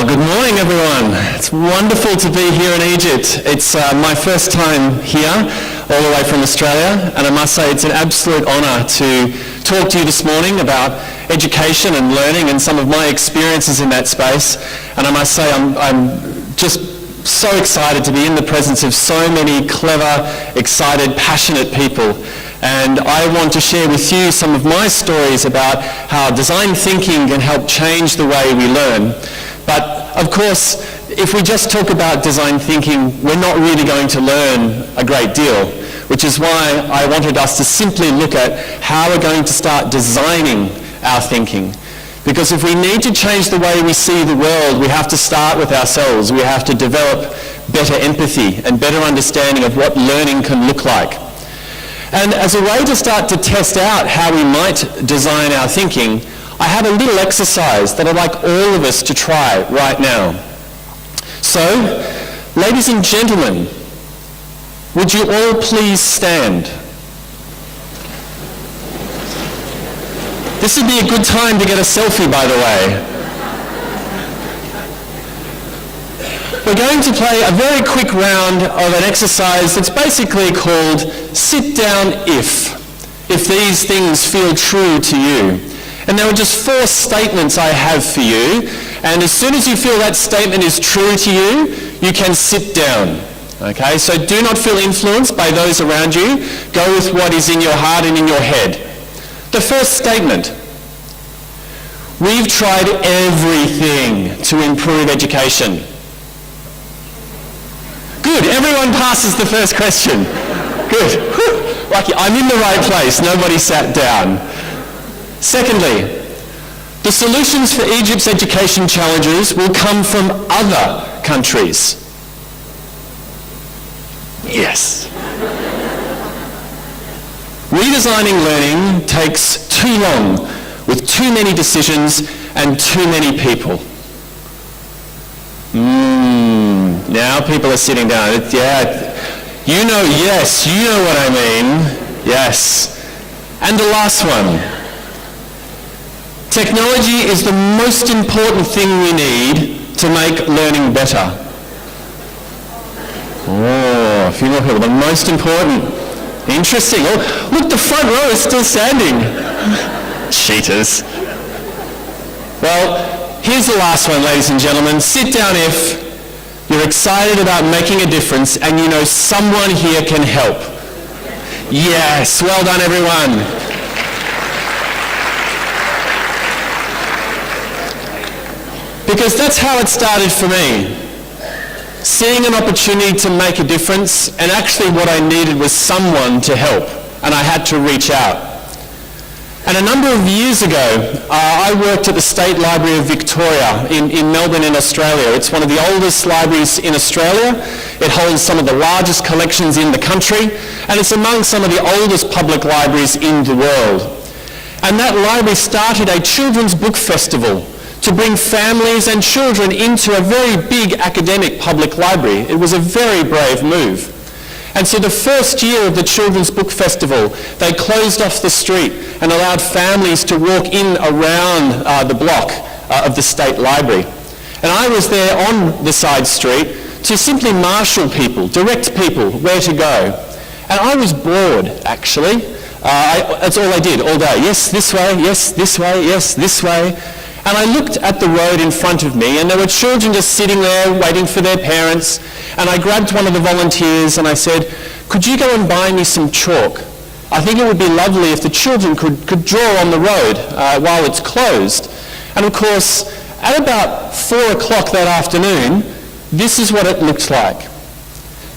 Good morning, everyone. It's wonderful to be here in Egypt. It's my first time here, all the way from Australia, and I must say it's an absolute honour to talk to you this morning about education and learning and some of my experiences in that space. And I must say I'm just so excited to be in the presence of so many clever, excited, passionate people. And I want to share with you some of my stories about how design thinking can help change the way we learn. But of course, if we just talk about design thinking, we're not really going to learn a great deal, which is why I wanted us to simply look at how we're going to start designing our thinking. Because if we need to change the way we see the world, we have to start with ourselves. We have to develop better empathy and better understanding of what learning can look like. And as a way to start to test out how we might design our thinking, I have a little exercise that I'd like all of us to try right now. So, ladies and gentlemen, would you all please stand? This would be a good time to get a selfie, by the way. We're going to play a very quick round of an exercise that's basically called Sit Down if these things feel true to you. And there are just 4 statements I have for you, and as soon as you feel that statement is true to you, you can sit down. Okay, so do not feel influenced by those around you. Go with what is in your heart and in your head. The first statement: we've tried everything to improve education. Good, everyone passes the first question. Good. Lucky, I'm in the right place, nobody sat down. Secondly, the solutions for Egypt's education challenges will come from other countries. Yes. Redesigning learning takes too long, with too many decisions and too many people. Now people are sitting down. You know what I mean. Yes. And the last one. Technology is the most important thing we need to make learning better. Oh, a few more people. The most important. Interesting. Oh, look, the front row is still standing. Cheaters. Well, here's the last one, ladies and gentlemen. Sit down if you're excited about making a difference and you know someone here can help. Yes, well done, everyone. Because that's how it started for me. Seeing an opportunity to make a difference, and actually what I needed was someone to help, and I had to reach out. And a number of years ago, I worked at the State Library of Victoria in Melbourne in Australia. It's one of the oldest libraries in Australia. It holds some of the largest collections in the country, and it's among some of the oldest public libraries in the world. And that library started a children's book festival to bring families and children into a very big academic public library. It was a very brave move. And so the first year of the Children's Book Festival, they closed off the street and allowed families to walk in around the block of the State Library. And I was there on the side street to simply marshal people, direct people where to go. And I was bored, actually. That's all I did all day. Yes, this way, yes, this way, yes, this way. And I looked at the road in front of me, and there were children just sitting there waiting for their parents. And I grabbed one of the volunteers and I said, could you go and buy me some chalk? I think it would be lovely if the children could draw on the road while it's closed. And of course, at about 4 o'clock that afternoon, this is what it looked like.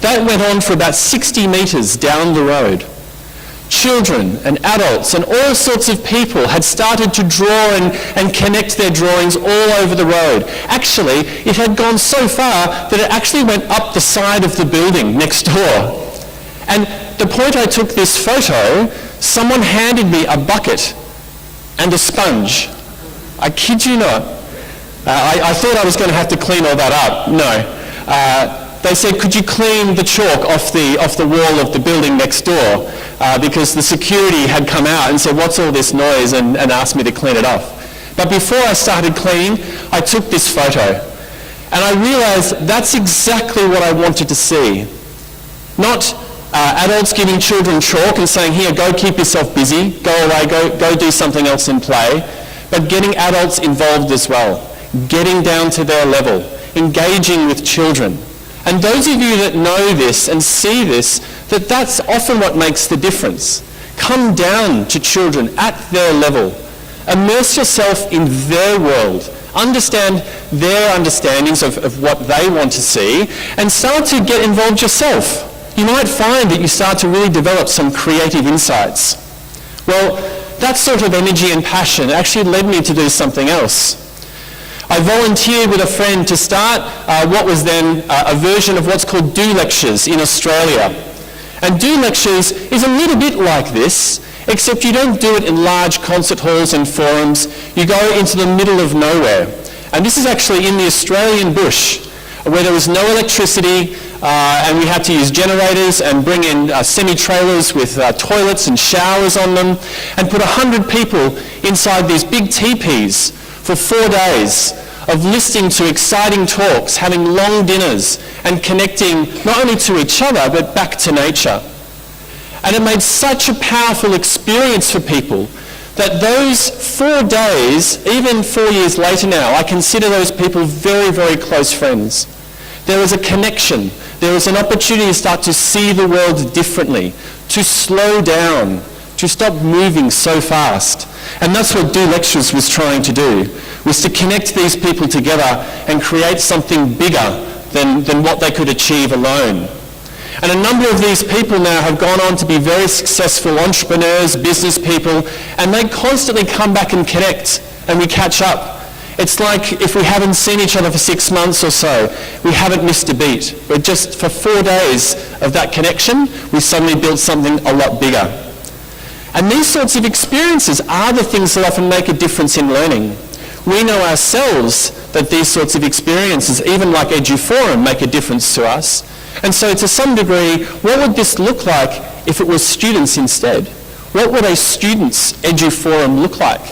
That went on for about 60 metres down the road. Children and adults and all sorts of people had started to draw and connect their drawings all over the road. Actually, it had gone so far that it actually went up the side of the building next door. And the point I took this photo, someone handed me a bucket and a sponge. I kid you not. I thought I was going to have to clean all that up. No. They said, could you clean the chalk off the wall of the building next door? Because the security had come out and said, what's all this noise, and asked me to clean it off. But before I started cleaning, I took this photo. And I realized that's exactly what I wanted to see. Not adults giving children chalk and saying, here, go keep yourself busy, go away, go do something else and play, but getting adults involved as well, getting down to their level, engaging with children. And those of you that know this and see this, that's often what makes the difference. Come down to children at their level. Immerse yourself in their world. Understand their understandings of what they want to see and start to get involved yourself. You might find that you start to really develop some creative insights. Well, that sort of energy and passion actually led me to do something else. I volunteered with a friend to start what was then a version of what's called Do Lectures in Australia. And Do Lectures is a little bit like this, except you don't do it in large concert halls and forums. You go into the middle of nowhere. And this is actually in the Australian bush, where there was no electricity, and we had to use generators and bring in semi-trailers with toilets and showers on them, and put 100 people inside these big teepees for 4 days of listening to exciting talks, having long dinners, and connecting not only to each other, but back to nature. And it made such a powerful experience for people that those 4 days, even 4 years later now, I consider those people very, very close friends. There was a connection. There was an opportunity to start to see the world differently, to slow down, to stop moving so fast. And that's what Do Lectures was trying to do, was to connect these people together and create something bigger than what they could achieve alone. And a number of these people now have gone on to be very successful entrepreneurs, business people, and they constantly come back and connect, and we catch up. It's like if we haven't seen each other for 6 months or so, we haven't missed a beat. We're just, for 4 days of that connection, we suddenly built something a lot bigger. And these sorts of experiences are the things that often make a difference in learning. We know ourselves that these sorts of experiences, even like EduForum, make a difference to us. And so to some degree, what would this look like if it was students instead? What would a student's EduForum look like,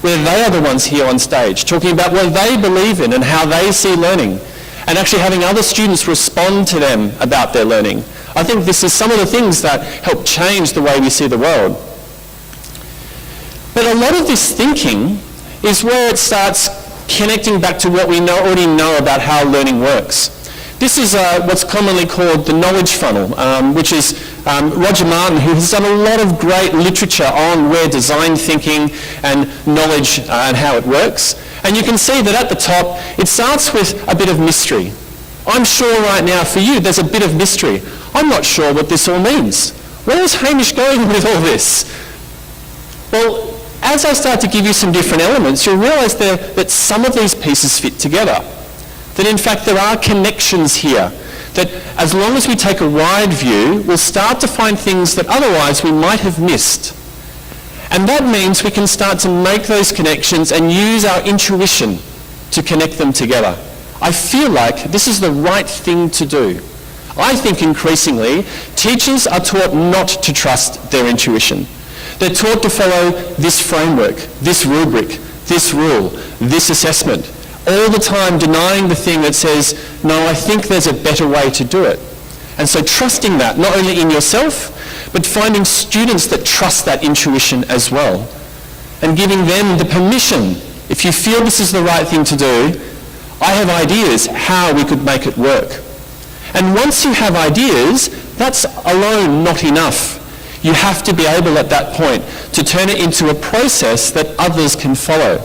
where they are the ones here on stage, talking about what they believe in and how they see learning, and actually having other students respond to them about their learning? I think this is some of the things that help change the way we see the world. But a lot of this thinking is where it starts connecting back to what we already know about how learning works. This is what's commonly called the knowledge funnel, which is Roger Martin, who has done a lot of great literature on where design thinking and knowledge and how it works. And you can see that at the top, it starts with a bit of mystery. I'm sure right now for you, there's a bit of mystery. I'm not sure what this all means. Where is Hamish going with all this? Well, as I start to give you some different elements, you'll realize that some of these pieces fit together. That in fact there are connections here. That as long as we take a wide view, we'll start to find things that otherwise we might have missed. And that means we can start to make those connections and use our intuition to connect them together. I feel like this is the right thing to do. I think increasingly, teachers are taught not to trust their intuition. They're taught to follow this framework, this rubric, this rule, this assessment, all the time denying the thing that says, no, I think there's a better way to do it. And so trusting that, not only in yourself, but finding students that trust that intuition as well, and giving them the permission, if you feel this is the right thing to do, I have ideas how we could make it work. And once you have ideas, that's alone not enough. You have to be able at that point to turn it into a process that others can follow.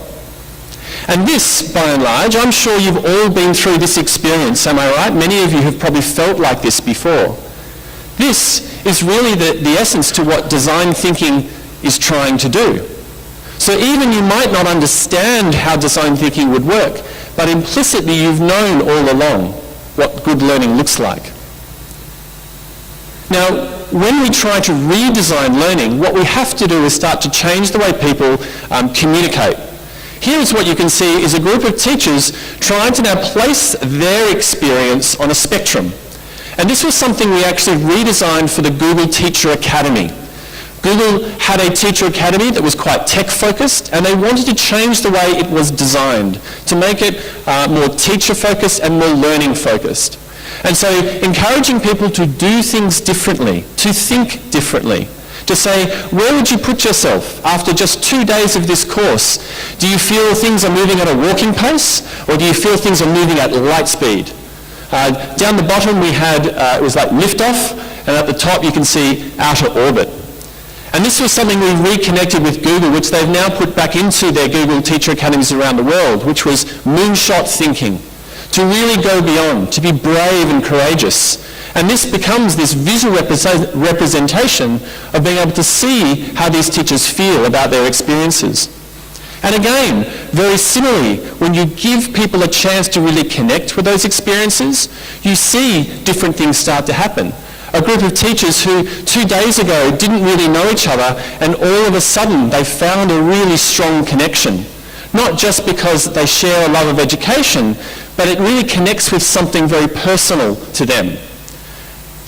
And this, by and large, I'm sure you've all been through this experience, am I right? Many of you have probably felt like this before. This is really the essence to what design thinking is trying to do. So even you might not understand how design thinking would work, but implicitly you've known all along what good learning looks like. Now, when we try to redesign learning, what we have to do is start to change the way people communicate. Here is what you can see is a group of teachers trying to now place their experience on a spectrum. And this was something we actually redesigned for the Google Teacher Academy. Google had a teacher academy that was quite tech-focused, and they wanted to change the way it was designed to make it more teacher-focused and more learning-focused. And so encouraging people to do things differently, to think differently, to say, where would you put yourself after just 2 days of this course? Do you feel things are moving at a walking pace, or do you feel things are moving at light speed? Down the bottom we had, it was like liftoff, and at the top you can see outer orbit. And this was something we reconnected with Google, which they've now put back into their Google Teacher Academies around the world, which was moonshot thinking, to really go beyond, to be brave and courageous. And this becomes this visual representation of being able to see how these teachers feel about their experiences. And again, very similarly, when you give people a chance to really connect with those experiences, you see different things start to happen. A group of teachers who 2 days ago didn't really know each other, and all of a sudden they found a really strong connection. Not just because they share a love of education, but it really connects with something very personal to them.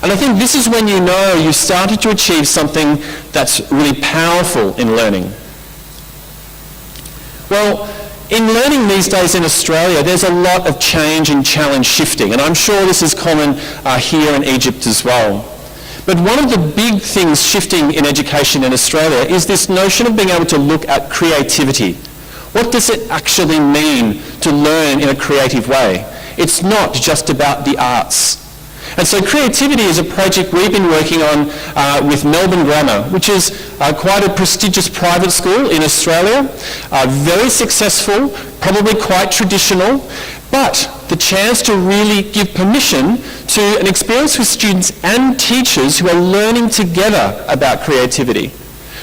And I think this is when you know you've started to achieve something that's really powerful in learning. Well, in learning these days in Australia, there's a lot of change and challenge shifting, and I'm sure this is common here in Egypt as well. But one of the big things shifting in education in Australia is this notion of being able to look at creativity. What does it actually mean to learn in a creative way? It's not just about the arts. And so creativity is a project we've been working on with Melbourne Grammar, which is quite a prestigious private school in Australia, very successful, probably quite traditional, but the chance to really give permission to an experience with students and teachers who are learning together about creativity.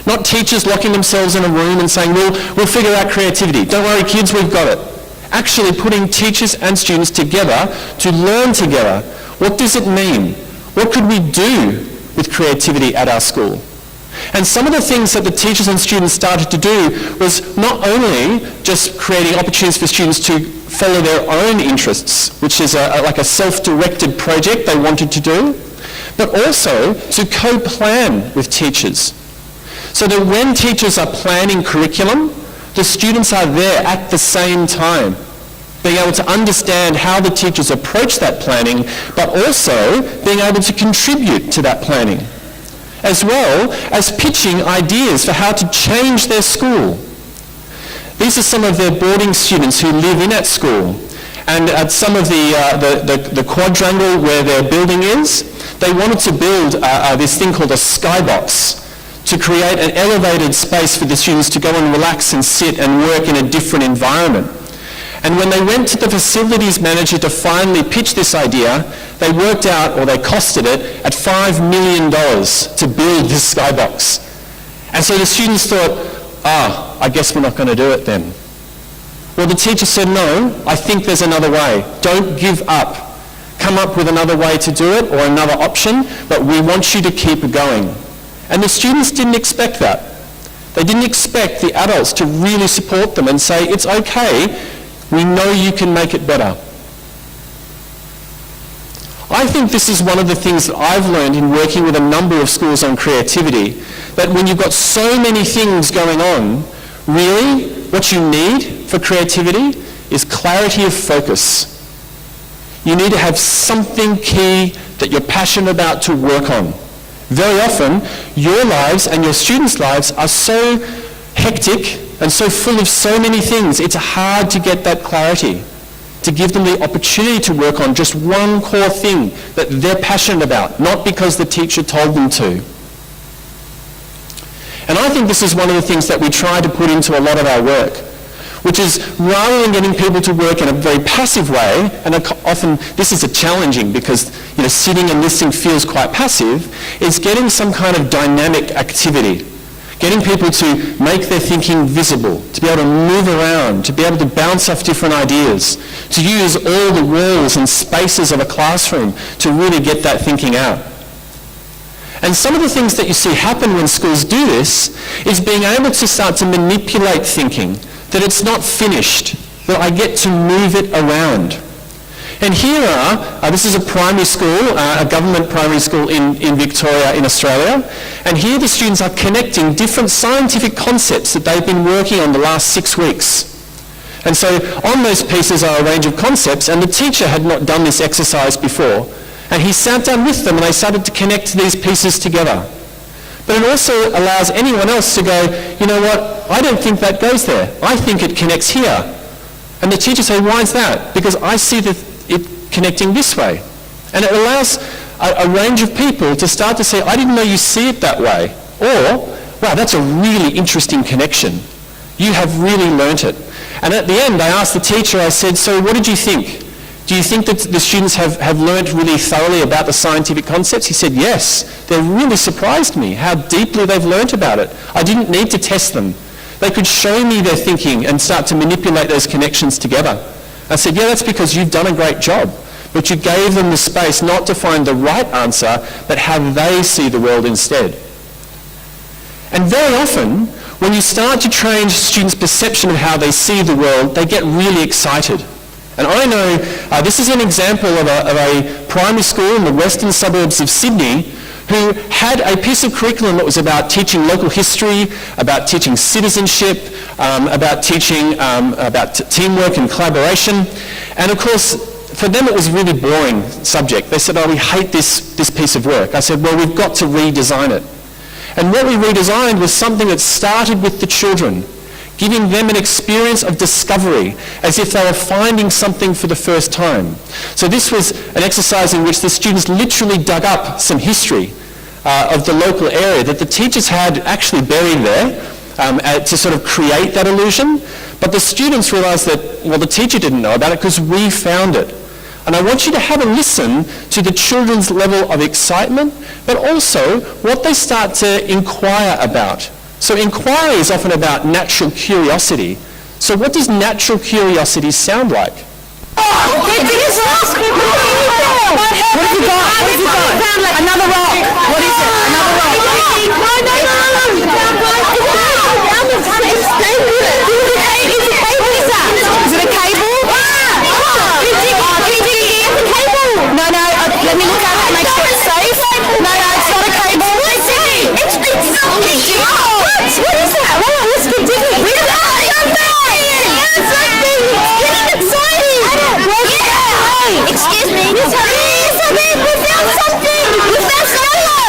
Not teachers locking themselves in a room and saying, we'll figure out creativity. Don't worry, kids, we've got it. Actually putting teachers and students together to learn together. What does it mean? What could we do with creativity at our school? And some of the things that the teachers and students started to do was not only just creating opportunities for students to follow their own interests, which is like a self-directed project they wanted to do, but also to co-plan with teachers. So that when teachers are planning curriculum, the students are there at the same time, being able to understand how the teachers approach that planning, but also being able to contribute to that planning, as well as pitching ideas for how to change their school. These are some of their boarding students who live in at school, and at some of the quadrangle where their building is, they wanted to build this thing called a skybox to create an elevated space for the students to go and relax and sit and work in a different environment. And when they went to the facilities manager to finally pitch this idea, they worked out, or they costed it, at $5 million to build this skybox. And so the students thought, I guess we're not going to do it then. Well, the teacher said, no, I think there's another way. Don't give up. Come up with another way to do it, or another option, but we want you to keep going. And the students didn't expect that. They didn't expect the adults to really support them and say, it's okay, we know you can make it better. I think this is one of the things that I've learned in working with a number of schools on creativity, that when you've got so many things going on, really what you need for creativity is clarity of focus. You need to have something key that you're passionate about to work on. Very often, your lives and your students' lives are so hectic and so full of so many things, it's hard to get that clarity, to give them the opportunity to work on just one core thing that they're passionate about, not because the teacher told them to. And I think this is one of the things that we try to put into a lot of our work, which is rather than getting people to work in a very passive way, and often this is challenging because sitting and listening feels quite passive, is getting some kind of dynamic activity. Getting people to make their thinking visible, to be able to move around, to be able to bounce off different ideas, to use all the walls and spaces of a classroom to really get that thinking out. And some of the things that you see happen when schools do this is being able to start to manipulate thinking, that it's not finished, that I get to move it around. And here this is a primary school, a government primary school in Victoria in Australia, and here the students are connecting different scientific concepts that they've been working on the last 6 weeks. And so on those pieces are a range of concepts, and the teacher had not done this exercise before. And he sat down with them and they started to connect these pieces together. But it also allows anyone else to go, you know what, I don't think that goes there. I think it connects here. And the teacher say, why is that? Because I see it connecting this way. And it allows a range of people to start to say, I didn't know you see it that way. Or, wow, that's a really interesting connection. You have really learnt it. And at the end, I asked the teacher, I said, so what did you think? Do you think that the students have learnt really thoroughly about the scientific concepts? He said, yes. They really surprised me how deeply they've learnt about it. I didn't need to test them. They could show me their thinking and start to manipulate those connections together. I said, yeah, that's because you've done a great job. But you gave them the space not to find the right answer, but how they see the world instead. And very often, when you start to train students' perception of how they see the world, they get really excited. And I know this is an example of a primary school in the western suburbs of Sydney who had a piece of curriculum that was about teaching local history, about teaching citizenship, about teaching about teamwork and collaboration. And of course, for them it was a really boring subject. They said, oh, we hate this piece of work. I said, well, we've got to redesign it. And what we redesigned was something that started with the children, giving them an experience of discovery as if they were finding something for the first time. So this was an exercise in which the students literally dug up some history of the local area that the teachers had actually buried there to sort of create that illusion. But the students realised that, well, the teacher didn't know about it because we found it. And I want you to have a listen to the children's level of excitement, but also what they start to inquire about. So inquiry is often about natural curiosity. So what does natural curiosity sound like? What have you got? What have you got? Another rock. What is it? Another rock. Is it a cable? No, let me look at it and make sure it's safe. No, it's not a cable. It's something. What is that? Let's keep digging. It's getting exciting. Excuse me. We found something. We found solo.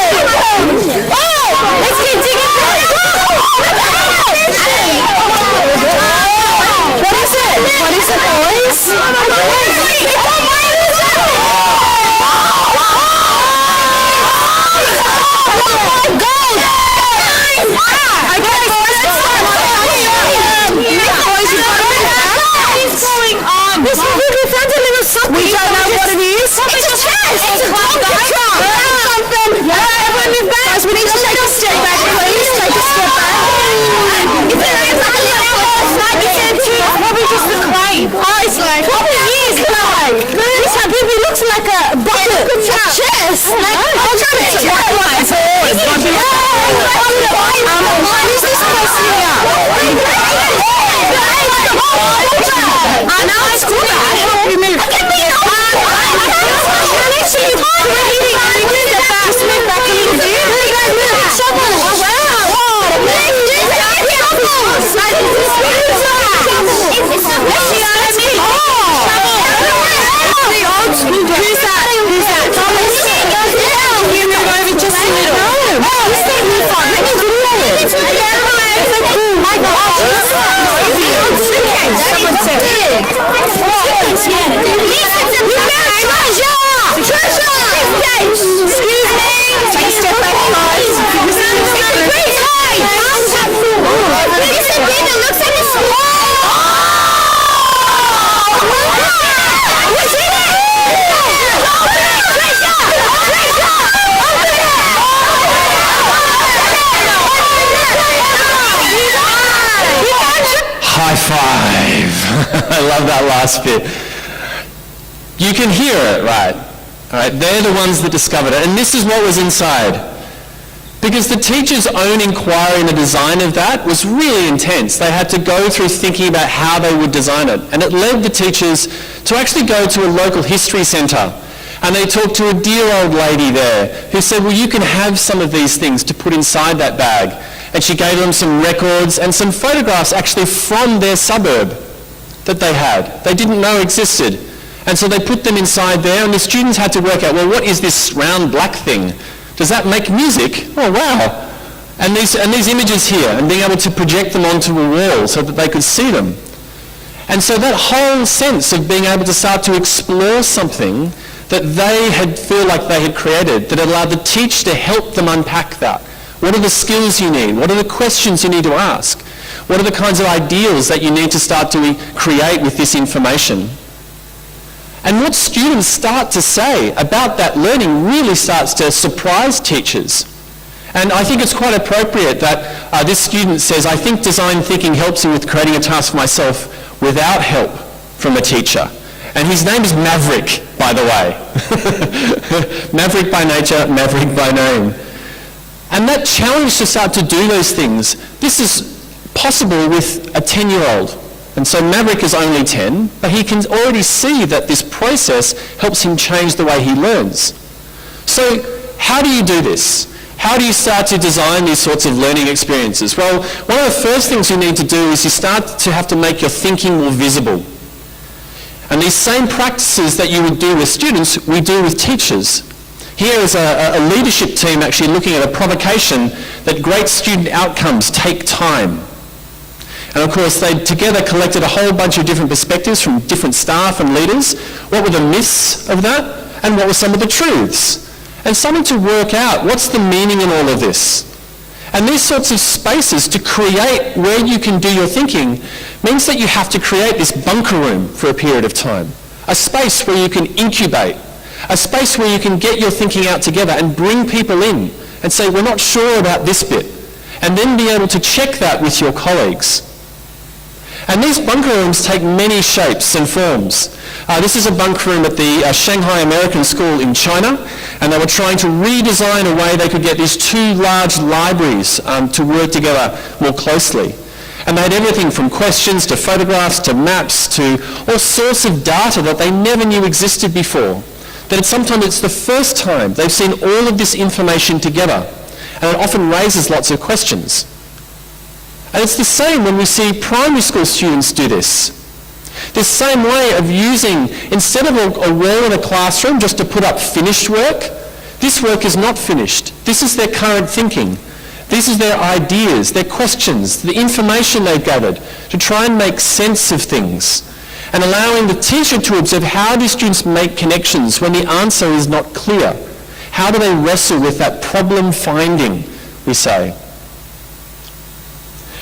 Oh, let's keep digging. What is it? What is it, boys? We don't know what it is. It's a chest. It's a something. Everyone move back. Guys, we need to take a step back, please. Take a step back. Is it like you said, probably just the clay. Oh, it's like probably is clay. This probably looks like a bucket. Chest. I'll try to check it. What is this place here? I know it's cool. I hope you move. Just move back a little bit. Shovel. Oh, wow. Who's that? Thomas. Can you move over just a little? This thing is fun. Let me video it. My gosh. Someone said it. Treasure! Excuse me! Take a step back, guys. This thing looks like a swamp! What's in it? High five! I love that last bit. You can hear it, right? All right, they're the ones that discovered it. And this is what was inside. Because the teacher's own inquiry in the design of that was really intense. They had to go through thinking about how they would design it. And it led the teachers to actually go to a local history centre. And they talked to a dear old lady there who said, well, you can have some of these things to put inside that bag. And she gave them some records and some photographs actually from their suburb that they had. They didn't know existed. And so they put them inside there, and the students had to work out, well, what is this round black thing? Does that make music? Oh, wow. And these images here, and being able to project them onto a wall so that they could see them. And so that whole sense of being able to start to explore something that they feel like they had created, that allowed the teacher to help them unpack that. What are the skills you need? What are the questions you need to ask? What are the kinds of ideals that you need to start to create with this information? And what students start to say about that learning really starts to surprise teachers. And I think it's quite appropriate that this student says, I think design thinking helps me with creating a task for myself without help from a teacher. And his name is Maverick, by the way. Maverick by nature, Maverick by name. And that challenge to start to do those things, this is possible with a 10-year-old. And so Maverick is only 10, but he can already see that this process helps him change the way he learns. So how do you do this? How do you start to design these sorts of learning experiences? Well, one of the first things you need to do is you start to have to make your thinking more visible. And these same practices that you would do with students, we do with teachers. Here is a leadership team actually looking at a provocation that great student outcomes take time. And of course, they together collected a whole bunch of different perspectives from different staff and leaders. What were the myths of that? And what were some of the truths? And starting to work out what's the meaning in all of this. And these sorts of spaces to create where you can do your thinking means that you have to create this bunker room for a period of time. A space where you can incubate. A space where you can get your thinking out together and bring people in and say, we're not sure about this bit. And then be able to check that with your colleagues. And these bunker rooms take many shapes and forms. This is a bunker room at the Shanghai American School in China, and they were trying to redesign a way they could get these two large libraries to work together more closely. And they had everything from questions to photographs to maps to all sorts of data that they never knew existed before. That sometimes it's the first time they've seen all of this information together, and it often raises lots of questions. And it's the same when we see primary school students do this. This same way of using, instead of a wall in a classroom just to put up finished work, this work is not finished. This is their current thinking. This is their ideas, their questions, the information they've gathered to try and make sense of things. And allowing the teacher to observe how do students make connections when the answer is not clear. How do they wrestle with that problem finding, we say.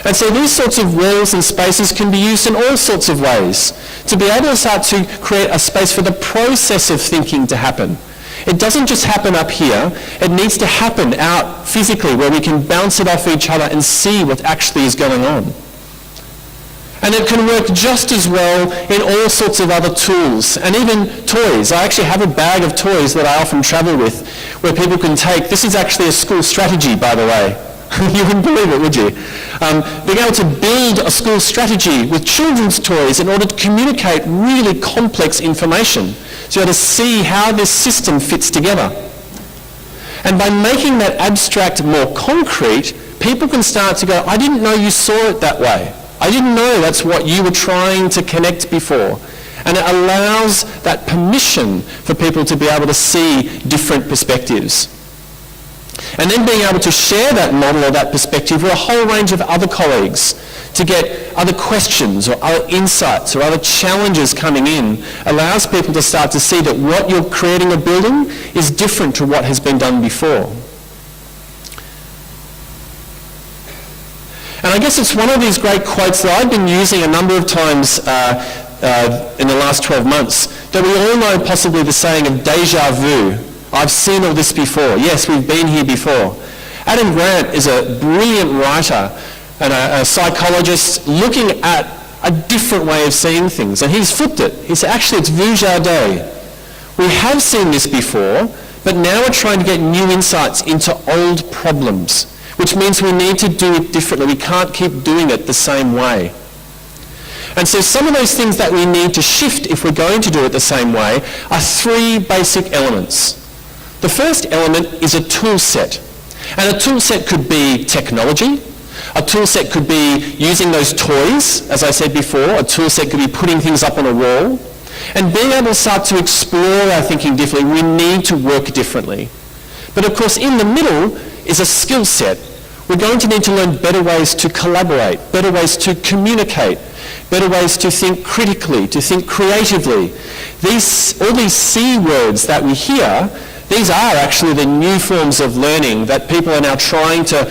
And so these sorts of walls and spaces can be used in all sorts of ways to be able to start to create a space for the process of thinking to happen. It doesn't just happen up here, it needs to happen out physically where we can bounce it off each other and see what actually is going on. And it can work just as well in all sorts of other tools and even toys. I actually have a bag of toys that I often travel with where people can take, this is actually a school strategy, by the way. You wouldn't believe it, would you? Being able to build a school strategy with children's toys in order to communicate really complex information. So you're able to see how this system fits together. And by making that abstract more concrete, people can start to go, I didn't know you saw it that way. I didn't know that's what you were trying to connect before. And it allows that permission for people to be able to see different perspectives. And then being able to share that model or that perspective with a whole range of other colleagues to get other questions or other insights or other challenges coming in allows people to start to see that what you're creating or building is different to what has been done before. And I guess it's one of these great quotes that I've been using a number of times in the last 12 months, that we all know possibly the saying of déjà vu. I've seen all this before. Yes, we've been here before. Adam Grant is a brilliant writer and a psychologist looking at a different way of seeing things. And he's flipped it. He said, actually, it's vu jardin. We have seen this before, but now we're trying to get new insights into old problems, which means we need to do it differently. We can't keep doing it the same way. And so some of those things that we need to shift if we're going to do it the same way are three basic elements. The first element is a tool set. And a tool set could be technology. A tool set could be using those toys, as I said before. A tool set could be putting things up on a wall. And being able to start to explore our thinking differently, we need to work differently. But of course, in the middle is a skill set. We're going to need to learn better ways to collaborate, better ways to communicate, better ways to think critically, to think creatively. All these C words that we hear, these are actually the new forms of learning that people are now trying to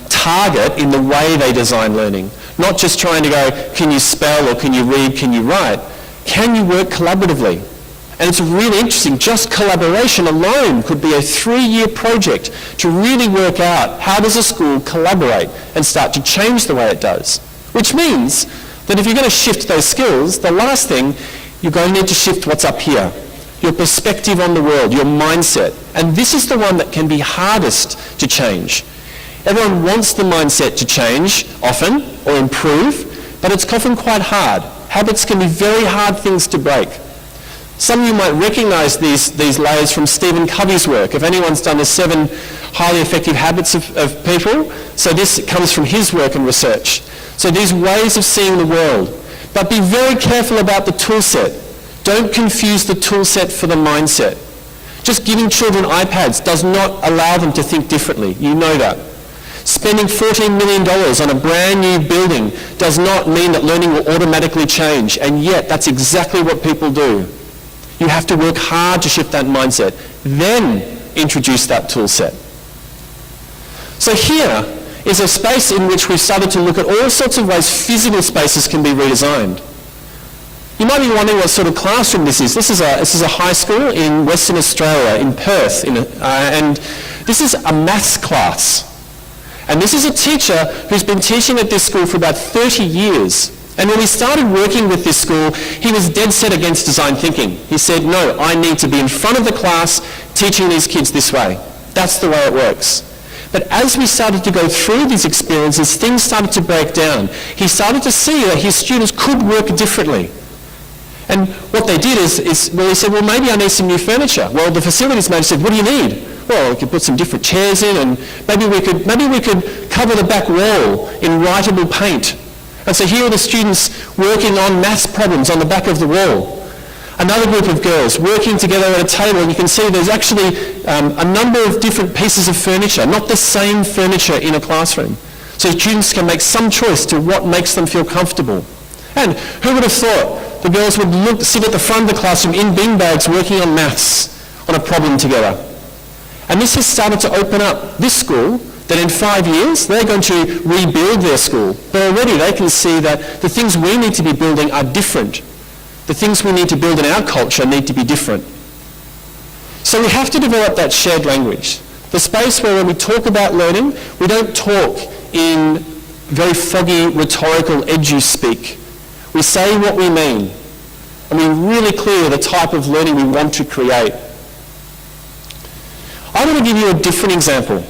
target in the way they design learning. Not just trying to go, can you spell or can you read, can you write? Can you work collaboratively? And it's really interesting, just collaboration alone could be a 3-year project to really work out how does a school collaborate and start to change the way it does. Which means that if you're going to shift those skills, the last thing, you're going to need to shift what's up here. Your perspective on the world, your mindset. And this is the one that can be hardest to change. Everyone wants the mindset to change often or improve, but it's often quite hard. Habits can be very hard things to break. Some of you might recognize these layers from Stephen Covey's work. If anyone's done the 7 highly effective habits of people, so this comes from his work and research. So these ways of seeing the world. But be very careful about the tool set. Don't confuse the tool set for the mindset. Just giving children iPads does not allow them to think differently. You know that. Spending $14 million on a brand new building does not mean that learning will automatically change, and yet that's exactly what people do. You have to work hard to shift that mindset, then introduce that tool set. So here is a space in which we've started to look at all sorts of ways physical spaces can be redesigned. You might be wondering what sort of classroom this is. This is a high school in Western Australia, in Perth, and this is a maths class. And this is a teacher who's been teaching at this school for about 30 years. And when we started working with this school, he was dead set against design thinking. He said, no, I need to be in front of the class teaching these kids this way. That's the way it works. But as we started to go through these experiences, things started to break down. He started to see that his students could work differently. And what they did is he said, well, maybe I need some new furniture. Well, the facilities manager said, what do you need? Well, we could put some different chairs in, and maybe we could cover the back wall in writable paint. And so here are the students working on maths problems on the back of the wall. Another group of girls working together at a table, and you can see there's actually a number of different pieces of furniture, not the same furniture in a classroom. So students can make some choice to what makes them feel comfortable. And who would have thought the girls would sit at the front of the classroom in beanbags working on maths on a problem together? And this has started to open up this school, that in 5 years they're going to rebuild their school. But already they can see that the things we need to be building are different. The things we need to build in our culture need to be different. So we have to develop that shared language. The space where when we talk about learning, we don't talk in very foggy, rhetorical, edu speak. We say what we mean. And we're really clear the type of learning we want to create. I want to give you a different example.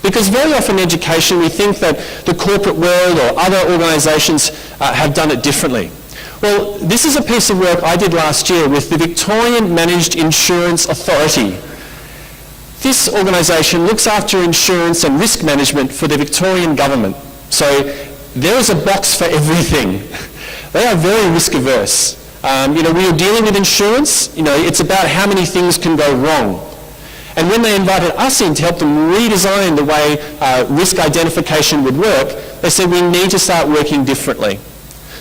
Because very often in education we think that the corporate world or other organisations have done it differently. Well, this is a piece of work I did last year with the Victorian Managed Insurance Authority. This organisation looks after insurance and risk management for the Victorian government. So there is a box for everything. They are very risk averse. We are dealing with insurance. It's about how many things can go wrong. And when they invited us in to help them redesign the way risk identification would work, they said we need to start working differently.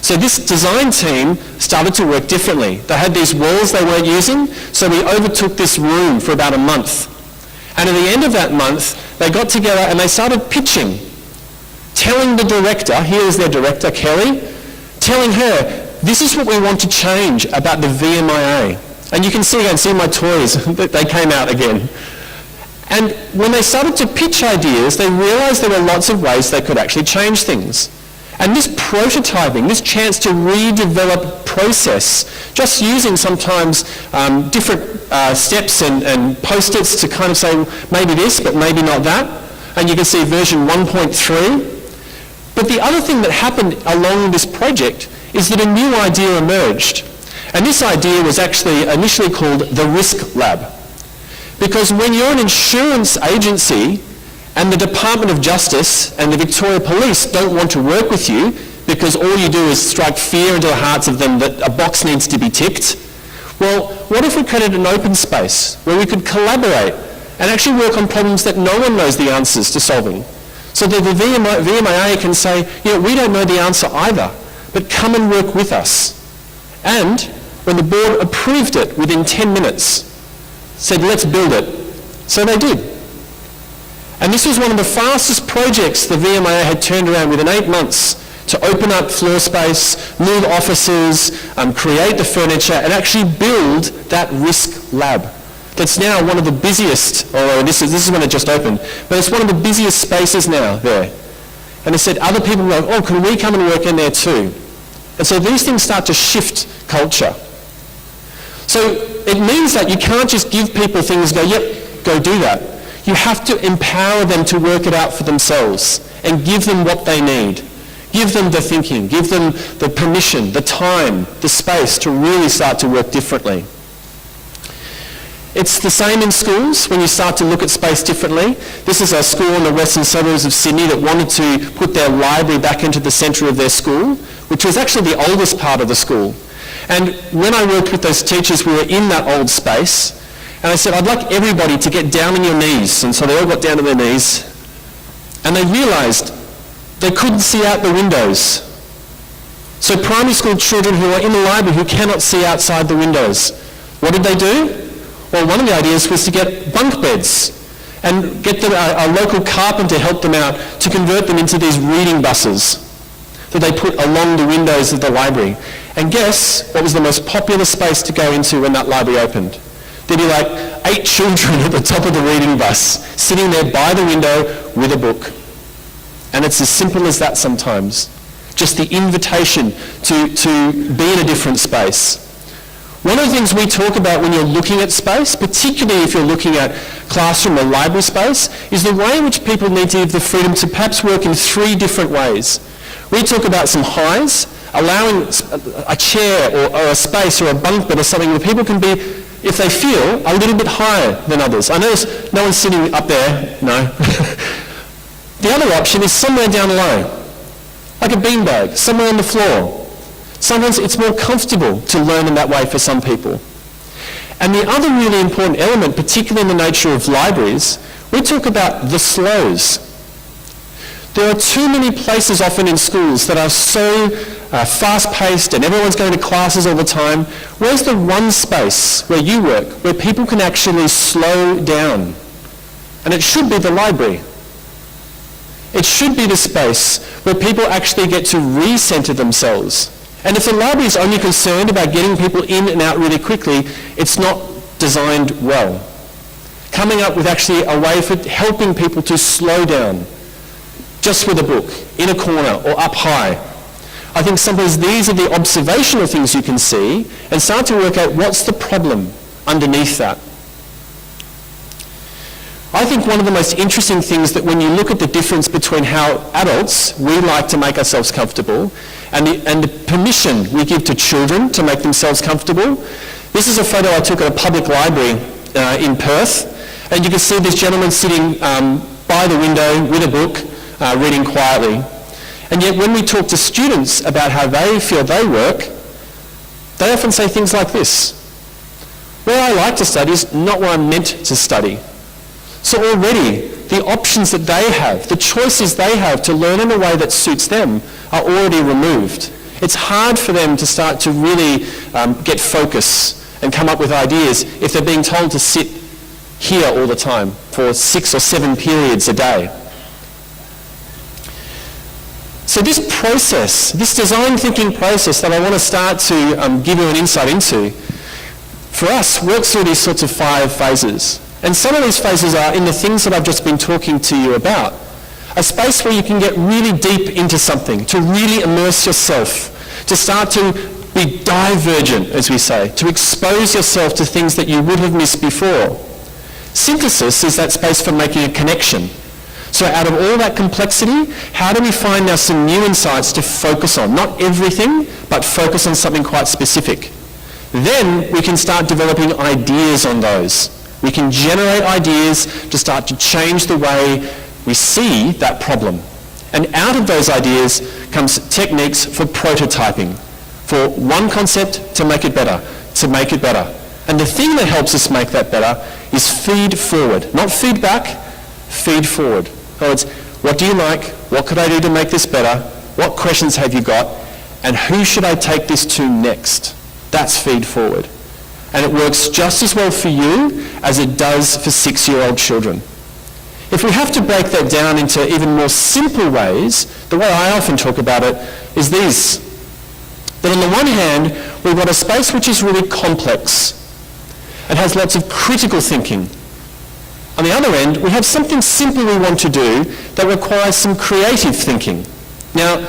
So this design team started to work differently. They had these walls they weren't using, so we overtook this room for about a month. And at the end of that month, they got together and they started pitching, telling the director, here is their director, Kelly, telling her, this is what we want to change about the VMIA. And you can see my toys, they came out again. And when they started to pitch ideas, they realized there were lots of ways they could actually change things. And this prototyping, this chance to redevelop process, just using sometimes different steps and post-its to kind of say, maybe this, but maybe not that. And you can see version 1.3. But the other thing that happened along this project is that a new idea emerged. And this idea was actually initially called the Risk Lab. Because when you're an insurance agency and the Department of Justice and the Victoria Police don't want to work with you because all you do is strike fear into the hearts of them that a box needs to be ticked, well, what if we created an open space where we could collaborate and actually work on problems that no one knows the answers to solving? So that the VMAA can say, we don't know the answer either, but come and work with us. And when the board approved it within 10 minutes, said, let's build it. So they did. And this was one of the fastest projects the VMAA had turned around within 8 months to open up floor space, move offices, create the furniture, and actually build that Risk Lab. That's now one of the busiest, or this is when it just opened, but it's one of the busiest spaces now there. And they said other people were like, can we come and work in there too? And so these things start to shift culture. So it means that you can't just give people things and go, yep, go do that. You have to empower them to work it out for themselves and give them what they need. Give them the thinking, give them the permission, the time, the space to really start to work differently. It's the same in schools when you start to look at space differently. This is a school in the western suburbs of Sydney that wanted to put their library back into the centre of their school, which was actually the oldest part of the school. And when I worked with those teachers, we were in that old space, and I said, I'd like everybody to get down on your knees. And so they all got down on their knees, and they realised they couldn't see out the windows. So primary school children who are in the library who cannot see outside the windows, what did they do? Well, one of the ideas was to get bunk beds and get a local carpenter to help them out to convert them into these reading buses that they put along the windows of the library. And guess what was the most popular space to go into when that library opened? There'd be like 8 children at the top of the reading bus sitting there by the window with a book. And it's as simple as that sometimes. Just the invitation to be in a different space. One of the things we talk about when you're looking at space, particularly if you're looking at classroom or library space, is the way in which people need to have the freedom to perhaps work in 3 different ways. We talk about some highs, allowing a chair or a space or a bunk bed or something where people can be, if they feel, a little bit higher than others. I notice no one's sitting up there, no. The other option is somewhere down low, like a beanbag, somewhere on the floor. Sometimes it's more comfortable to learn in that way for some people. And the other really important element, particularly in the nature of libraries, we talk about the slows. There are too many places often in schools that are so fast-paced and everyone's going to classes all the time. Where's the one space where you work, where people can actually slow down? And it should be the library. It should be the space where people actually get to recenter themselves. And if the library is only concerned about getting people in and out really quickly, it's not designed well. Coming up with actually a way for helping people to slow down, just with a book, in a corner or up high. I think sometimes these are the observational things you can see and start to work out what's the problem underneath that. I think one of the most interesting things that when you look at the difference between how adults, we like to make ourselves comfortable, and the permission we give to children to make themselves comfortable. This is a photo I took at a public library in Perth, and you can see this gentleman sitting by the window with a book, reading quietly. And yet when we talk to students about how they feel they work, they often say things like this: where I like to study is not where I'm meant to study. So already, the options that they have, the choices they have to learn in a way that suits them are already removed. It's hard for them to start to really get focus and come up with ideas if they're being told to sit here all the time for 6 or 7 periods a day. So this process, this design thinking process that I want to start to give you an insight into, for us, works through these sorts of 5 phases. And some of these phases are in the things that I've just been talking to you about. A space where you can get really deep into something, to really immerse yourself, to start to be divergent, as we say, to expose yourself to things that you would have missed before. Synthesis is that space for making a connection. So out of all that complexity, how do we find now some new insights to focus on? Not everything, but focus on something quite specific. Then we can start developing ideas on those. We can generate ideas to start to change the way we see that problem. And out of those ideas comes techniques for prototyping, for one concept to make it better, to make it better. And the thing that helps us make that better is feed forward. Not feedback, feed forward. In other words, what do you like? What could I do to make this better? What questions have you got? And who should I take this to next? That's feed forward. And it works just as well for you as it does for 6-year-old children. If we have to break that down into even more simple ways, the way I often talk about it is these. That on the one hand, we've got a space which is really complex. It has lots of critical thinking. On the other end, we have something simple we want to do that requires some creative thinking. Now,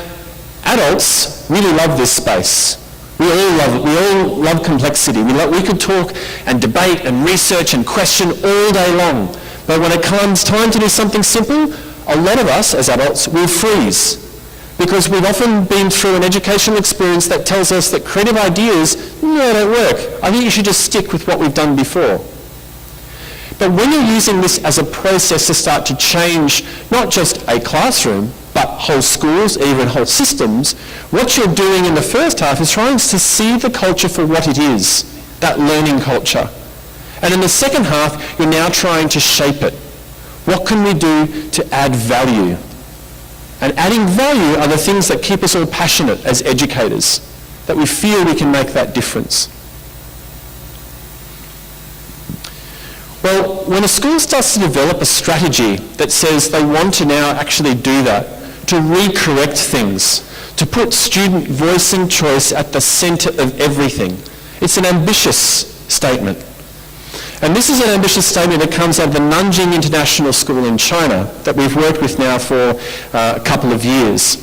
adults really love this space. We all love it. We all love complexity. We could talk and debate and research and question all day long. But when it comes time to do something simple, a lot of us as adults will freeze. Because we've often been through an educational experience that tells us that creative ideas, no, don't work. I think you should just stick with what we've done before. But when you're using this as a process to start to change not just a classroom, but whole schools, even whole systems, what you're doing in the first half is trying to see the culture for what it is, that learning culture. And in the second half, you're now trying to shape it. What can we do to add value? And adding value are the things that keep us all passionate as educators, that we feel we can make that difference. Well, when a school starts to develop a strategy that says they want to now actually do that, to recorrect things, to put student voice and choice at the centre of everything, it's an ambitious statement. And this is an ambitious statement that comes out of the Nanjing International School in China that we've worked with now for a couple of years.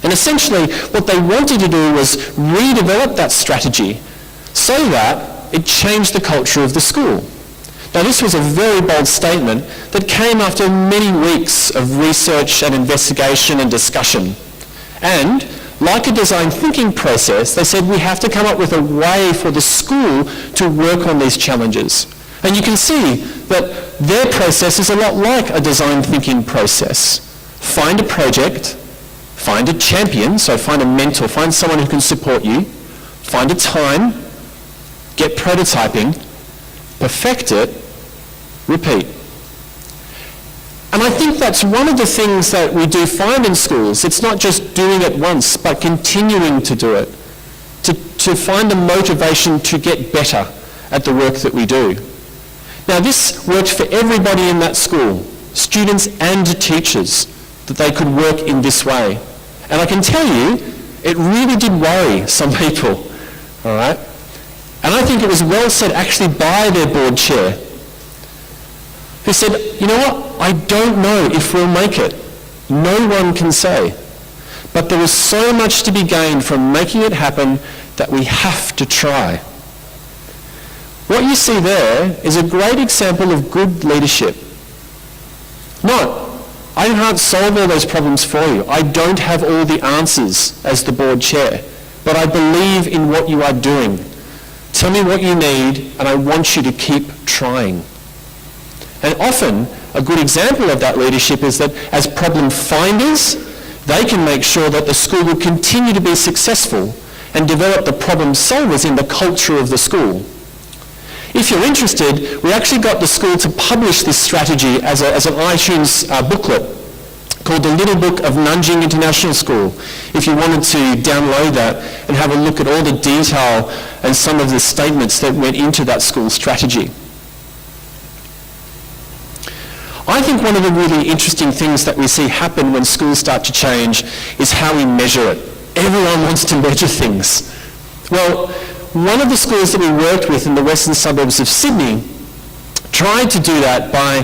And essentially what they wanted to do was redevelop that strategy so that it changed the culture of the school. Now this was a very bold statement that came after many weeks of research and investigation and discussion. And like a design thinking process, they said we have to come up with a way for the school to work on these challenges. And you can see that their process is a lot like a design thinking process. Find a project, find a champion, so find a mentor, find someone who can support you, find a time, get prototyping, perfect it, repeat. And I think that's one of the things that we do find in schools. It's not just doing it once, but continuing to do it, to find the motivation to get better at the work that we do. Now this worked for everybody in that school, students and teachers, that they could work in this way. And I can tell you, it really did worry some people, all right? And I think it was well said actually by their board chair, who said, you know what, I don't know if we'll make it. No one can say. But there is so much to be gained from making it happen that we have to try. What you see there is a great example of good leadership. Not, I can't solve all those problems for you. I don't have all the answers as the board chair, but I believe in what you are doing. Tell me what you need, and I want you to keep trying. And often, a good example of that leadership is that as problem finders, they can make sure that the school will continue to be successful and develop the problem solvers in the culture of the school. If you're interested, we actually got the school to publish this strategy as an iTunes booklet called The Little Book of Nanjing International School, if you wanted to download that and have a look at all the detail and some of the statements that went into that school strategy. I think one of the really interesting things that we see happen when schools start to change is how we measure it. Everyone wants to measure things. Well, one of the schools that we worked with in the western suburbs of Sydney tried to do that by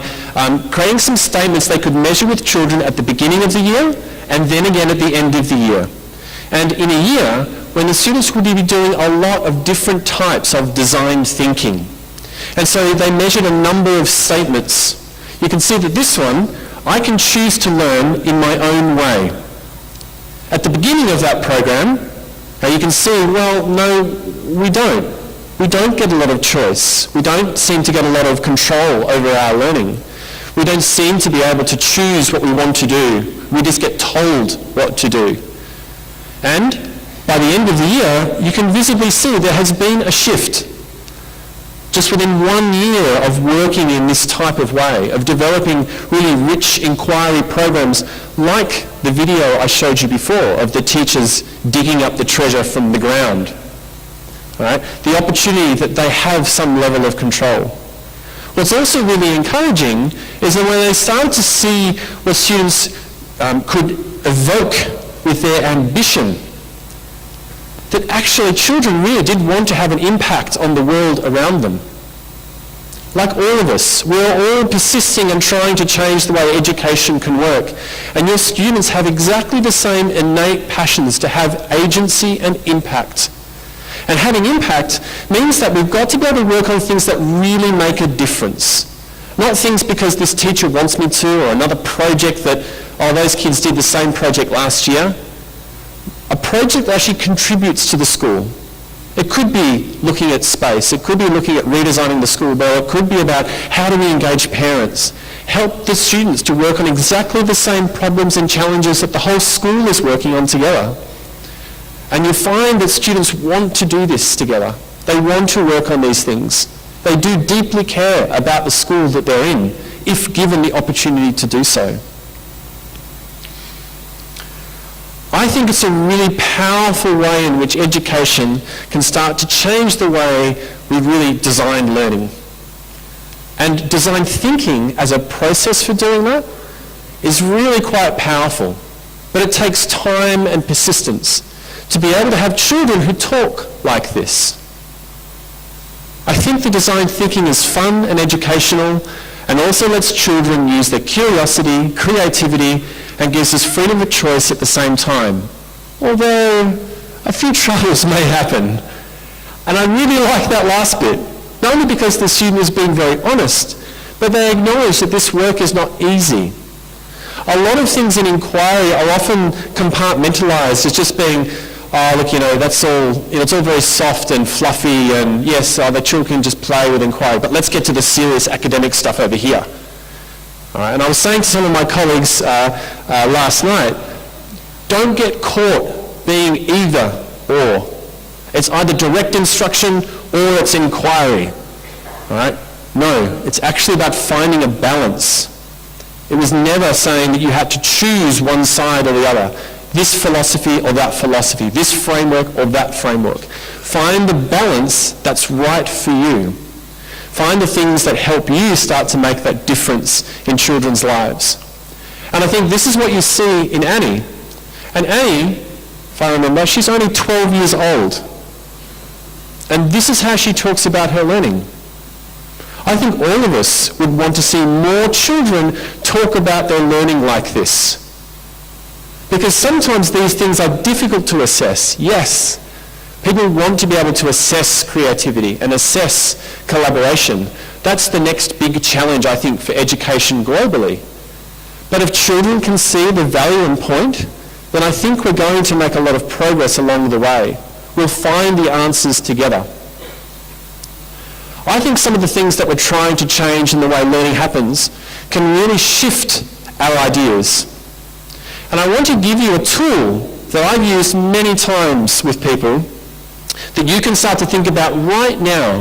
creating some statements they could measure with children at the beginning of the year and then again at the end of the year. And in a year, when the students would be doing a lot of different types of design thinking. And so they measured a number of statements. You can see that this one, I can choose to learn in my own way. At the beginning of that program, you can see, well, no, we don't. We don't get a lot of choice. We don't seem to get a lot of control over our learning. We don't seem to be able to choose what we want to do. We just get told what to do. And by the end of the year, you can visibly see there has been a shift. Just within 1 year of working in this type of way, of developing really rich inquiry programs like the video I showed you before of the teachers digging up the treasure from the ground. Right? The opportunity that they have some level of control. What's also really encouraging is that when they started to see what students could evoke with their ambition, that actually children really did want to have an impact on the world around them. Like all of us, we're all persisting and trying to change the way education can work. And your students have exactly the same innate passions to have agency and impact. And having impact means that we've got to be able to work on things that really make a difference. Not things because this teacher wants me to, or another project that, oh, those kids did the same project last year. A project that actually contributes to the school. It could be looking at space. It could be looking at redesigning the school bell. It could be about how do we engage parents. Help the students to work on exactly the same problems and challenges that the whole school is working on together. And you'll find that students want to do this together. They want to work on these things. They do deeply care about the school that they're in, if given the opportunity to do so. I think it's a really powerful way in which education can start to change the way we really design learning. And design thinking as a process for doing that is really quite powerful. But it takes time and persistence to be able to have children who talk like this. I think the design thinking is fun and educational, and also lets children use their curiosity, creativity, and gives us freedom of choice at the same time. Although a few troubles may happen. And I really like that last bit, not only because the student is being very honest, but they acknowledge that this work is not easy. A lot of things in inquiry are often compartmentalized as just being, oh, look, that's all, it's all very soft and fluffy, and yes, the children can just play with inquiry, but let's get to the serious academic stuff over here. All right, and I was saying to some of my colleagues last night, don't get caught being either or. It's either direct instruction or it's inquiry. All right? No, it's actually about finding a balance. It was never saying that you had to choose one side or the other. This philosophy or that philosophy, this framework or that framework. Find the balance that's right for you. Find the things that help you start to make that difference in children's lives. And I think this is what you see in Annie. And Annie, if I remember, she's only 12 years old. And this is how she talks about her learning. I think all of us would want to see more children talk about their learning like this. Because sometimes these things are difficult to assess, yes. People want to be able to assess creativity and assess collaboration. That's the next big challenge, I think, for education globally. But if children can see the value and point, then I think we're going to make a lot of progress along the way. We'll find the answers together. I think some of the things that we're trying to change in the way learning happens can really shift our ideas. And I want to give you a tool that I've used many times with people that you can start to think about right now.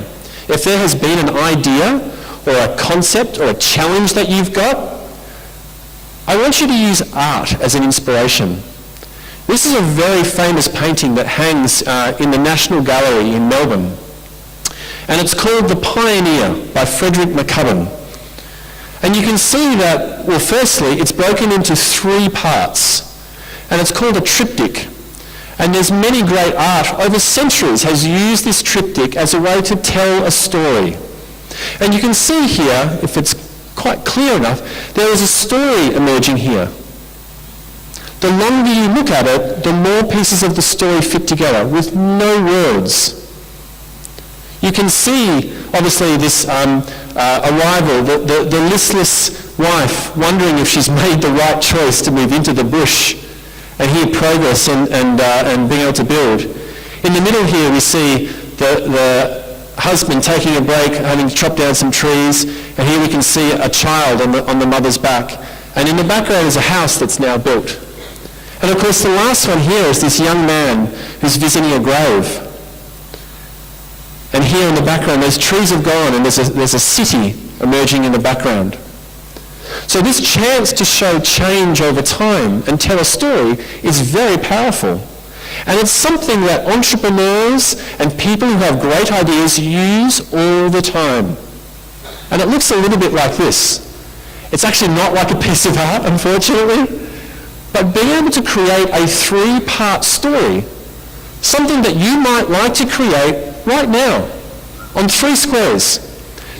If there has been an idea or a concept or a challenge that you've got, I want you to use art as an inspiration. This is a very famous painting that hangs in the National Gallery in Melbourne. And it's called The Pioneer by Frederick McCubbin. And you can see that, well, firstly, it's broken into 3 parts. And it's called a triptych. And there's many great art over centuries has used this triptych as a way to tell a story. And you can see here, if it's quite clear enough, there is a story emerging here. The longer you look at it, the more pieces of the story fit together with no words. You can see, obviously, this arrival, the listless wife wondering if she's made the right choice to move into the bush and hear progress and being able to build. In the middle here we see the husband taking a break, having to chop down some trees, and here we can see a child on the mother's back. And in the background is a house that's now built. And of course the last one here is this young man who's visiting a grave. And here in the background those trees have gone and there's a city emerging in the background. So this chance to show change over time and tell a story is very powerful. And it's something that entrepreneurs and people who have great ideas use all the time. And it looks a little bit like this. It's actually not like a piece of art, unfortunately. But being able to create a 3-part story, something that you might like to create right now, on 3 squares.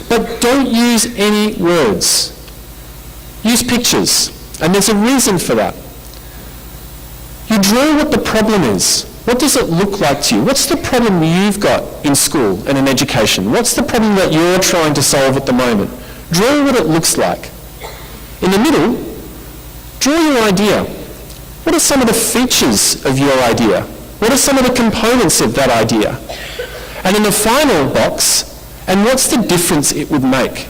But don't use any words. Use pictures. And there's a reason for that. You draw what the problem is. What does it look like to you? What's the problem you've got in school and in education? What's the problem that you're trying to solve at the moment? Draw what it looks like. In the middle, draw your idea. What are some of the features of your idea? What are some of the components of that idea? And in the final box, and what's the difference it would make?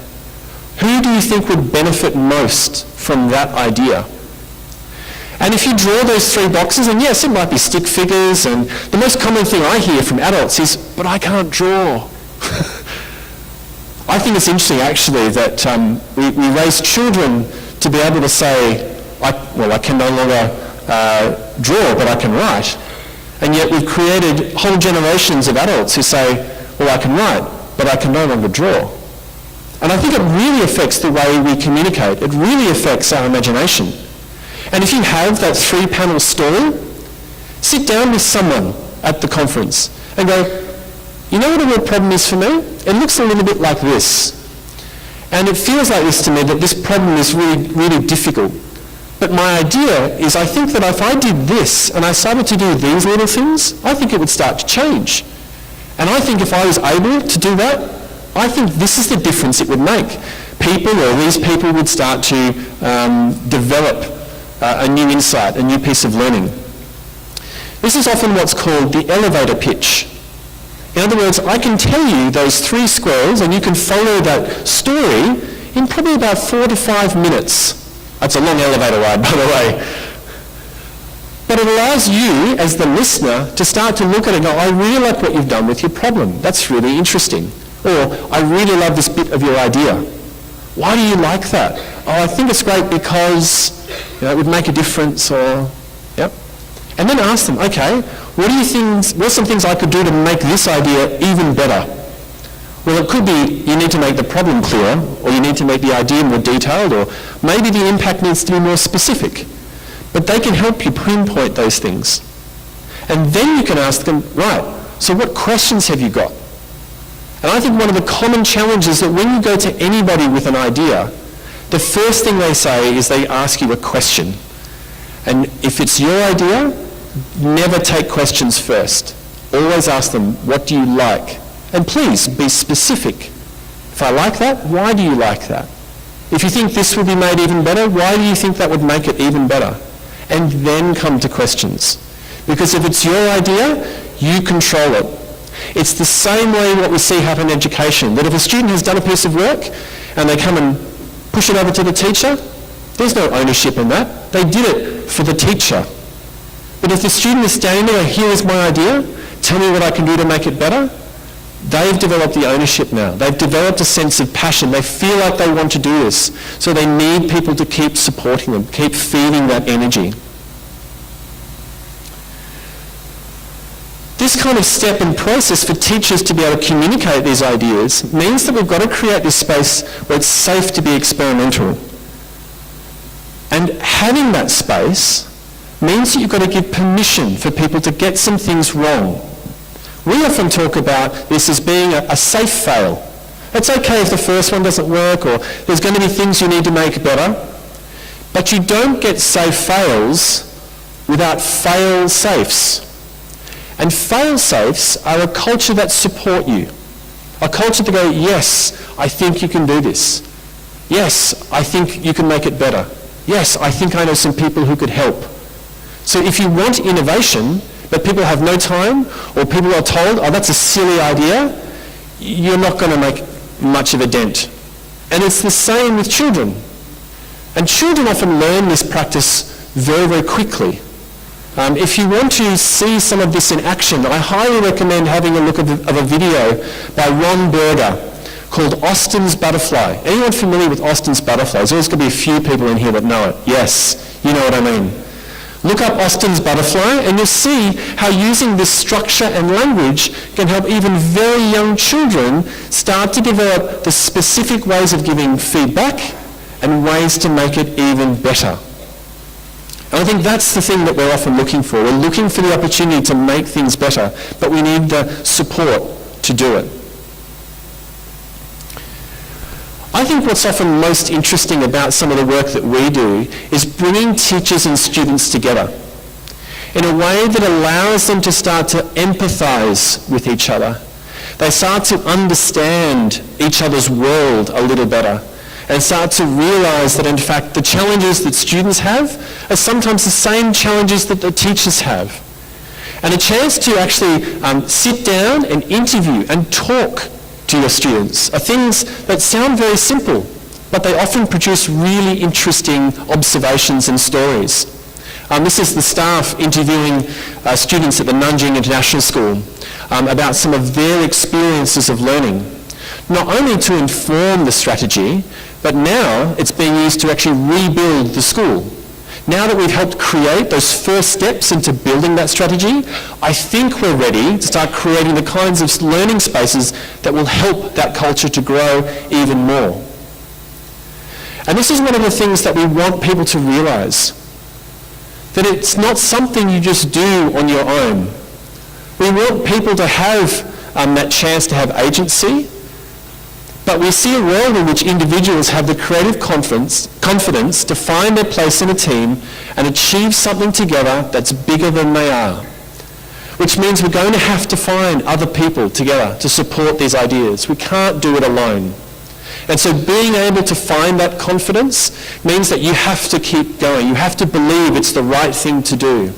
Who do you think would benefit most from that idea? And if you draw those 3 boxes, and yes, it might be stick figures, and the most common thing I hear from adults is, but I can't draw. I think it's interesting actually that we raise children to be able to say, I can no longer draw, but I can write. And yet we've created whole generations of adults who say, well, I can write, but I can no longer draw. And I think it really affects the way we communicate. It really affects our imagination. And if you have that 3-panel story, sit down with someone at the conference and go, you know what a real problem is for me? It looks a little bit like this. And it feels like this to me, that this problem is really, really difficult. But my idea is I think that if I did this and I started to do these little things, I think it would start to change. And I think if I was able to do that, I think this is the difference it would make. These people would start to develop a new insight, a new piece of learning. This is often what's called the elevator pitch. In other words, I can tell you those 3 squares and you can follow that story in probably about 4 to 5 minutes. That's a long elevator ride, by the way. But it allows you, as the listener, to start to look at it and go, I really like what you've done with your problem. That's really interesting. Or, I really love this bit of your idea. Why do you like that? Oh, I think it's great because it would make a difference, or, yep. And then ask them, okay, what are some things I could do to make this idea even better? Well, it could be you need to make the problem clearer, or you need to make the idea more detailed, or maybe the impact needs to be more specific. But they can help you pinpoint those things. And then you can ask them, right, so what questions have you got? And I think one of the common challenges is that when you go to anybody with an idea, the first thing they say is they ask you a question. And if it's your idea, never take questions first. Always ask them, what do you like? And please be specific. If I like that, why do you like that? If you think this would be made even better, why do you think that would make it even better? And then come to questions. Because if it's your idea, you control it. It's the same way what we see happen in education, that if a student has done a piece of work and they come and push it over to the teacher, there's no ownership in that. They did it for the teacher. But if the student is standing there, here is my idea, tell me what I can do to make it better, they've developed the ownership now. They've developed a sense of passion. They feel like they want to do this. So they need people to keep supporting them, keep feeding that energy. This kind of step and process for teachers to be able to communicate these ideas means that we've got to create this space where it's safe to be experimental. And having that space means that you've got to give permission for people to get some things wrong. We often talk about this as being a safe fail. It's okay if the first one doesn't work, or there's going to be things you need to make better, but you don't get safe fails without fail safes. And fail safes are a culture that support you. A culture to go, yes, I think you can do this. Yes, I think you can make it better. Yes, I think I know some people who could help. So if you want innovation, but people have no time, or people are told, oh, that's a silly idea, you're not going to make much of a dent. And it's the same with children. And children often learn this practice very, very quickly. If you want to see some of this in action, I highly recommend having a look of a video by Ron Berger called Austin's Butterfly. Anyone familiar with Austin's Butterfly? There's always going to be a few people in here that know it. Yes, you know what I mean. Look up Austin's Butterfly and you'll see how using this structure and language can help even very young children start to develop the specific ways of giving feedback and ways to make it even better. And I think that's the thing that we're often looking for. We're looking for the opportunity to make things better, but we need the support to do it. I think what's often most interesting about some of the work that we do is bringing teachers and students together in a way that allows them to start to empathize with each other. They start to understand each other's world a little better and start to realize that in fact the challenges that students have are sometimes the same challenges that the teachers have. And a chance to actually sit down and interview and talk to your students are things that sound very simple, but they often produce really interesting observations and stories. This is the staff interviewing students at the Nanjing International School about some of their experiences of learning, not only to inform the strategy, but now it's being used to actually rebuild the school. Now that we've helped create those first steps into building that strategy, I think we're ready to start creating the kinds of learning spaces that will help that culture to grow even more. And this is one of the things that we want people to realize, that it's not something you just do on your own. We want people to have that chance to have agency, but we see a world in which individuals have the creative confidence to find their place in a team and achieve something together that's bigger than they are. Which means we're going to have to find other people together to support these ideas. We can't do it alone. And so being able to find that confidence means that you have to keep going. You have to believe it's the right thing to do.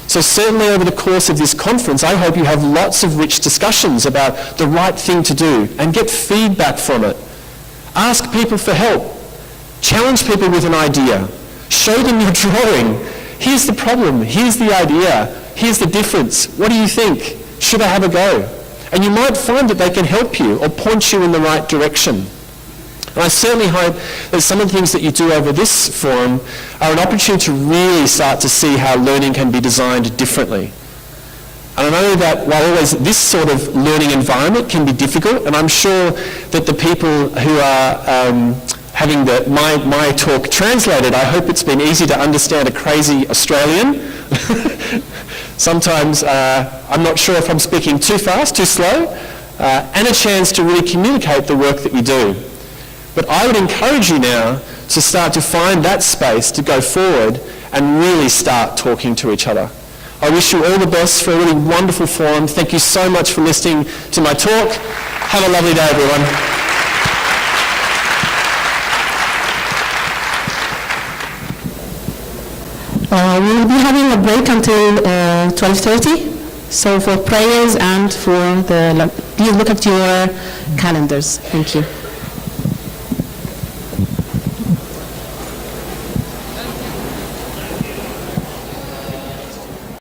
So certainly over the course of this conference, I hope you have lots of rich discussions about the right thing to do and get feedback from it. Ask people for help. Challenge people with an idea. Show them your drawing. Here's the problem. Here's the idea. Here's the difference. What do you think? Should I have a go? And you might find that they can help you or point you in the right direction. And I certainly hope that some of the things that you do over this forum are an opportunity to really start to see how learning can be designed differently. And I know that while always this sort of learning environment can be difficult, and I'm sure that the people who are having my talk translated, I hope it's been easy to understand a crazy Australian. Sometimes I'm not sure if I'm speaking too fast, too slow, and a chance to really communicate the work that we do. But I would encourage you now to start to find that space to go forward and really start talking to each other. I wish you all the best for a really wonderful forum. Thank you so much for listening to my talk. Have a lovely day, everyone. We will be having a break until 12:30. So for prayers and for please look at your calendars. Thank you.